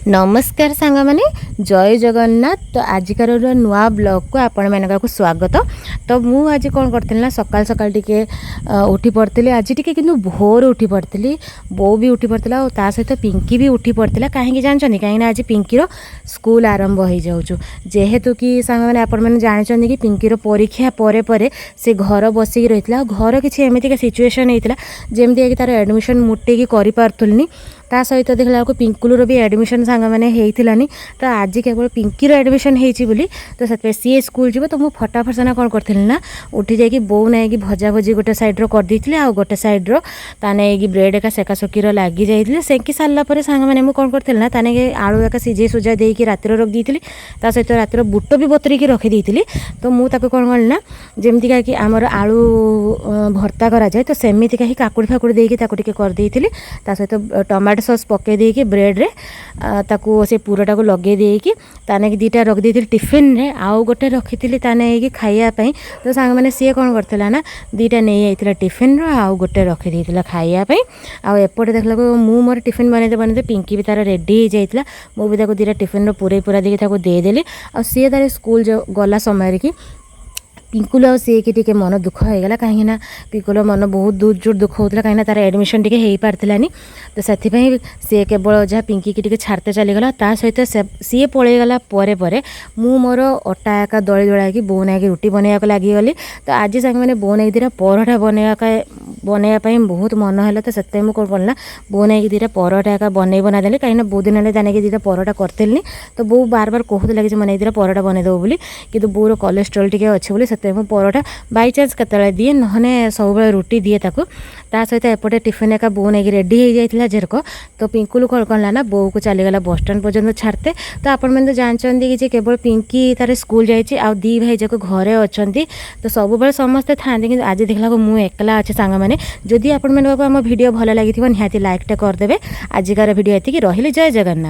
नमस्कार सांग माने जय जगन्नाथ। तो आजिकार नुआ ब्लॉग को आपण मानक स्वागत। तो मु आज कौन करती ना सकाल सकाल टिके उठी पड़ती आज टिके किंतु भोर उठी पड़ती बो भी उठी पड़ता और ता सहित पिंकी भी उठी पड़ता कहीं जानते कहीं आज पिंकीर स्कूल आरंभ हो जाऊँ जेहेतु कि सांग मैंने आपण मैंने जानते कि पिंकीर परीक्षा परे परे से घर बसिक रही घर किसी एमती सिचुएसन होता जमती तार एडमिशन मुटेकी कर पार्थुलनी ता सहित देखला को पिंकुलर भी एडमिशन सांग मैंने होती तो आज केवल पिंकीर एडमिशन होती तो से सी स्कूल जीव तो मुझे फटाफट सेना कौन करी ना उठी जाकि बो नहीं भजा भजी गोटे सैड्र करदे आ गोटे सैड्र ताने ब्रेड एका सेका सकीर लगी जाइए सेकी सारापर सांग मैंने मुझे कौन करी ना ताने आलू एका सिझे सुझा देकी रातिर रखी ता सहित रातिर बुट भी बतरिकी रखीदी तो मुझे कौन करी ना जमती कि आमर आलू भर्ता कराए तो सेमती कहीं काकुड़ी फाकुड़ी देकी करदे ता सहित टमाटो सॉस पकई देकी ब्रेड रे ताकू से पूराटा को लगे देकी ताने दीटा रख दी टिफिन रे आउ गोटे रखी ताने खाइयापाई तो सांग मैंने सी कौन करता ना दीटा नहीं जाता टिफिन आउ गोटे रखी देता खाइयापाई आउटे देखला मु मोर टिफिन बनते बनते पिंकी भी तार रेडी हो जाता मुझे भी दीटा टिफिन पूरे पूरा देकी देदेली आ सी तार स्कूल गला समय कि पिंकुल आ सी कि मन दुख होगा कहीं पिंकुल मन बहुत दूर जोर दुख होता कहीं तार एडमिशन टी हो पार्लानी तो से सी केवल जहाँ पिंकी की छाड़ते चलीगला ता सहित सी पलैगला मु मोर अटा एका दली दड़ा बो नाई रुटी बनवाक लगिगली तो आज सांग मैंने बो नाई दीटा परोठा बनवाई बहुत मन है तो से मुझे कौन करना बो नाई दीटा परोठा एका बनई बना देली कहीं बहुत दिन है जाने दीटा परोठा करतेली तो बो बार बार कहूला कि मैंने दीटा परोठा बनईदेव बोली कि बोर कोलेस्ट्रोल टी अच्छे बोली से परोठा बाई चान्स केतले दिए नहने सब रुटी दिए ताकू ता सहित एपटे टिफिन एका बो नहीं रेडी हो जाता झेरक तो पिंकुल कौन कला ना बो को चलीगला बस स्टाण पर्यटन छाड़ते तो आपण मैंने जानते कि केवल पिंकी तार स्कूल जाइए दी भाई जाक घरे अच्छा तो सब समस्ते था कि आज देखला मुझे एकला अच्छे सांग मैंने जदि आपण मैंने आम भिडियो भल लगी निहाती लाइकटा करदे आजिकार भिडियो ये रही जय जगन्नाथ।